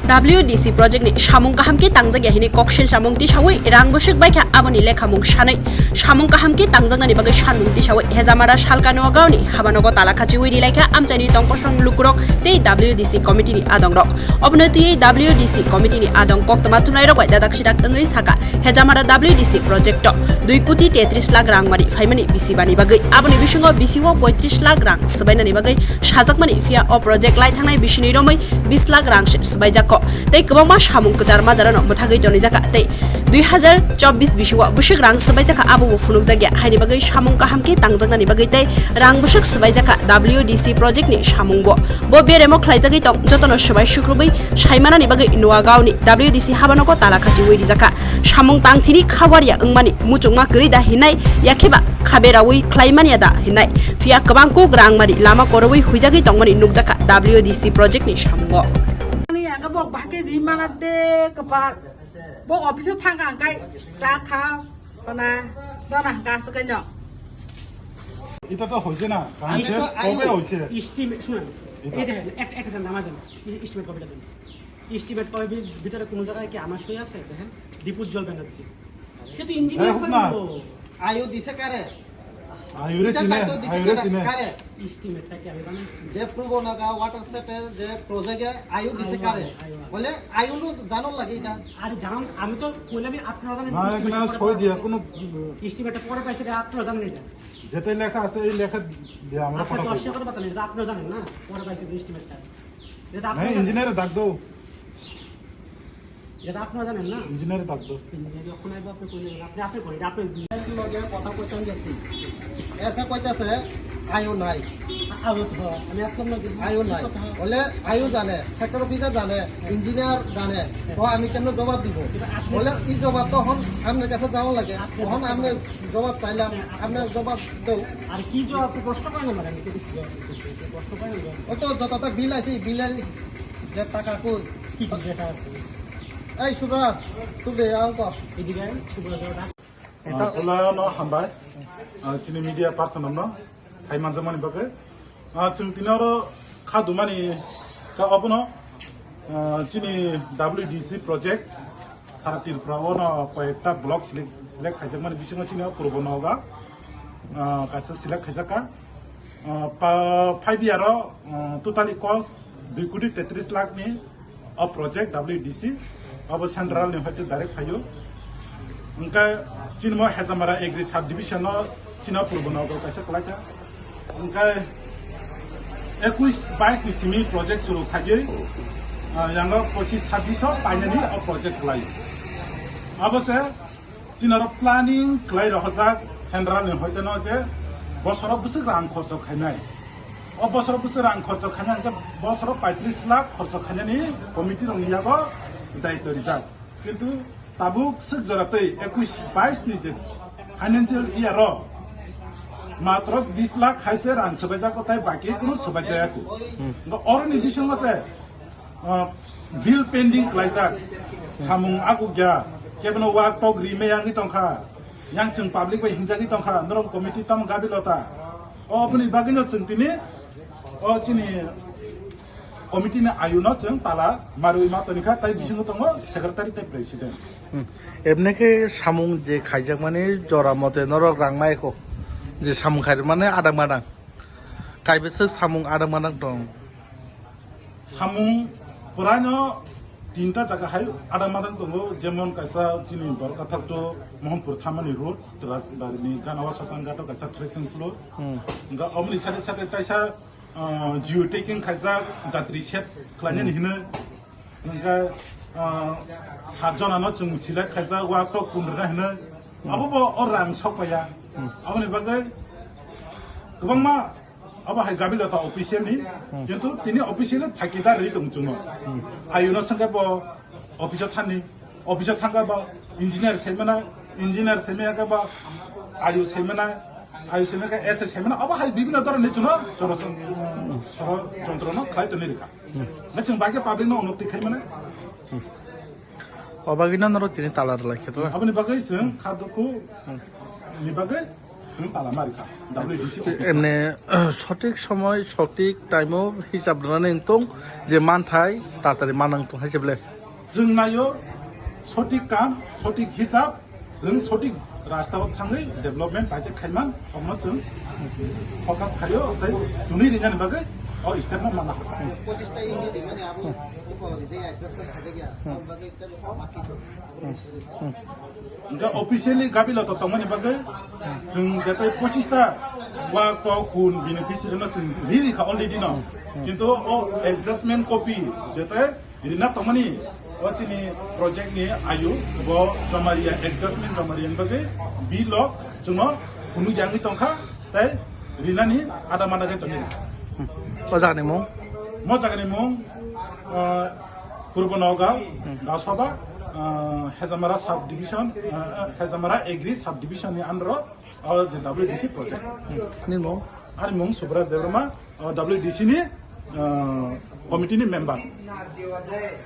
WDC project ni samung kaham ki tangjak yahini kokshil samung ti sawi rang bosik baikha aboni lekhamung sanai samung kaham ki tangjaknani bagai sanung ti sawi hejamara salkano gaoni habanogo talakachi wiri laika amchani tongposong lukurok tei WDC committee ni adong rok obnoti WDC committee ni adong koktama thunai rok bai dadak sidak tangoi saka hejamara WDC project 2 কোটি 33 লাখ রাং মারি ফাইমানি বিসিবানি বাগৈ aboni bisingo bisiwo 35 lakh রাং সবাইনানি বাগৈ সাজাকমানি ফিয়া অ project লাই থাंनाय बिसिनि रमै 20 লাখ রাং সবাইজাক tei kwbangma samung kjar majarano muthagoi tonijaka tei 2024 bisiwo busik rang sbaijaka abo phunukjagya haini bagai samung kahamki tangjaknani bagai tei rang busik sbaijaka WDC project ni samungbo bo beremo khlaijagi tong jotono sabai sukrubai saimanani bagai nuagaoni WDC habanoko talakhachi wiri jaka samung tangthini khawaria engmani muchungma gri da hinai yakheba khaberawi khlaimania da hinai fia kwbangko grangmari lama koroi huijagi tongmani nukjaka WDC project ni samungo bok bahke di mana de kepar bok office thanggang kai la kha pana dana ga sukenyo এটা তো হইছে না কাঞ্চেস কবে হইছে estimate শুনুন এই দেখেন একটা নামা দেন এস্টিমেট কবে দেন এস্টিমেট কবে ভিতরে কোন জায়গায় কি আমার সই আছে দেখেন দীপুজ্জ্বল ব্যানার্জি কিন্তু ইঞ্জিনিয়ার জানবো আয়ু দিছে কারে আয়ুরে চিনে কারে এস্টিমেটটা কি আমি বানাইছি যে পূর্বনাগা ওয়াটার সেটের যে প্রজেক্টে আয়ু দিছে কারে বলে আয়ুরও জানার লাগে এটা আরে জানান আমি তো কইলামই আপনারা জানেন না এখানে সই দিয়া কোনো এস্টিমেটটা পরে পাইছে এটা আপনারা জানেন এটা যেতে লেখা আছে এই লেখা দিয়ে আমরা আপনারা ফটো 10 টাকা বাতালেন এটা আপনারা জানেন না পরে পাইছে এস্টিমেটটা এটা না আপনারা ইঞ্জিনিয়ারে ডাক দাও এটা আপনারা জানেন না ইঞ্জিনিয়ারে ডাক দাও ইঞ্জিনিয়ার যখন আইবো আপনি কইলেন আপনি করেন আপনি লগে কথা কইতাম গেছি এসে কইতাছে আয়ু নাই আমি আসলাম না আয়ু নাই বলে আয়ু জানে সেক্টর অফিসার জানে ইঞ্জিনিয়ার জানে তো আমি কেন জবাব দিব বলে এই জবাব তখন আপনার কাছে যাওয়া লাগে তখন আমি জবাব চাইলাম আপনি জবাব দেও আর কি জবাব প্রশ্ন করেন না আমি প্রশ্ন করেন ও তো যতটা বিল আছে বিলের যে টাকা কই কি কি যেটা আছে এই সুরাজ তুই দে অঙ্ক এদিকে সুব্রতটা এটা ওলা ন হামবাই চিনি মিডিয়া পারসন ন হাই মানজামানি বাকে जों दिनारो खादुमानि का अपनो चिनि WDC project सारातिरफ्रा ono कयेकटा ब्लक सिलेक्ट खाइजाकमानि बिसिङाव चिनि पूर्वनगा कासे सिलेक्ट खाइजाका 5 year totally cost 2 कोटी 33 लाख नि अ project WDC अब सेंट्रल नि हते डाइरेक्ट फायो उनका चिनमा हेजामारा एग्री सब डिविजन चिना पूर्वनगा कासे कलाका उनका 21-22 ni simi project suru khajei yang 25-26 painani a project klai abose sinaro planning klai rahajak central ni hoiteno je bosoro busuk rang khorcho khainai o bosoro busuk rang khorcho khainai ke bosoro 35 lakh khorcho khainani committee rong yago daitto rijak kintu tabuk suk joratei 21-22 ni je financial year ro मात्र 20 लाख खाइसे रां सबाइजाको ताइ बाकी कुनु सबाइजायाको अरनि बिसंगसे bill pending क्लाइजा सामुं आगु ग्या केबनो वा टक रिमे यांगि तंखा यांगचों पब्लिक बाय हिंजागि तंखा नरम कमिटि तम गाबिलता अपनि बागिनो चंतिनि अ चिनि कमिटिनि आयुनो जों ताला मारुइ मातनिका ताइ बिसंगो तंगो सेक्रेटारि ताइ प्रेसिडेन्ट एमनेके सामुं जे खाइजाक माने जरा मते नरक रांमायखौ जे सामुं खाइ माने आदां मादां काइबेसो सामुं आदां मादां दं सामुं पुरानो तीनटा जागा हाय आदां मादां दङ जेमन कायसा चिनि बरकाथारतो मोहनपुर थामानि रोड राजबारिनि गानावा ससांगातो कायसा ट्रेसिं फ्लो गा अमनि साथे साथे तायसा जिउ टेकिं खायसा जात्रि सेट खालायनो हिनो नंगा सातजनानो जों सिलेक्ट खायसा वाकto कुन्द्रा हिनो आबो अरां सकपाया aboni bagai गोबांमा अब हाय गाबिलता अफिसियेलनि किन्तु तिनि अफिसियेल थाकिदार रि दंजुनो आयुनो संगाबो अफिसाव थानि अफिसाव थांगाबो इन्जिनियार सेमेनागाबो आयु सेमेना एस सेमेना अब हाय बिबिन धरननि जुनो जरसन सर जन्त्रनो खायतनि रिखा नचों बागे पाब्लिकनो उन्नति खायमाने अबागिना नरो तिनि तालार लाखेतो aboni bagai जों खादुखौ नि बागै जों तालामारिखा WDC এমনি সঠিক সময় সঠিক টাইমও হিসাব লানাनै दं যে मानथाय तातारि मानांथों हायसेबले जों नायो सঠিক काम सঠিक हिसाब जों सঠিक रास्तायाव थाङै डेभलपमेन्ट बाजेट खायमान हमनो जों फकास खायो ओमफ्राय दुनि रिङानि बागै अ स्टेटमा माना 25টা ইউনিট মানে আবু যে অ্যাডজাস্টমেন্ট খাজে গিয়া বাকি বাকি ఇంకా অফিসিয়ালি গাবিলত তংমানি বাगै जों जेतै 25টা वा कुन बेनिफिशियारिनो जों रिखा अलरेडि न किन्तु अ एडजस्टमेन्ट कपि जेतै रिना तंमानि अचिनि प्रोजेक्टनि आयु व जमारिया एडजस्टमेन्ट जमारियानि बागै बिलक जोंनो कुनु जाङि तंखा ताय रिनानि आदा मादागै तनि मोजाङै मं मोजाङै मं पूर्व नगाव गासबा हेजामारा सब डिविजन हेजामारा एग्री सब डिविजन नि अंडर जे WDC प्रोजेक्ट नि मं आरो मुं सुब्राज देवरमा WDC नि कमिटिनि मेम्बार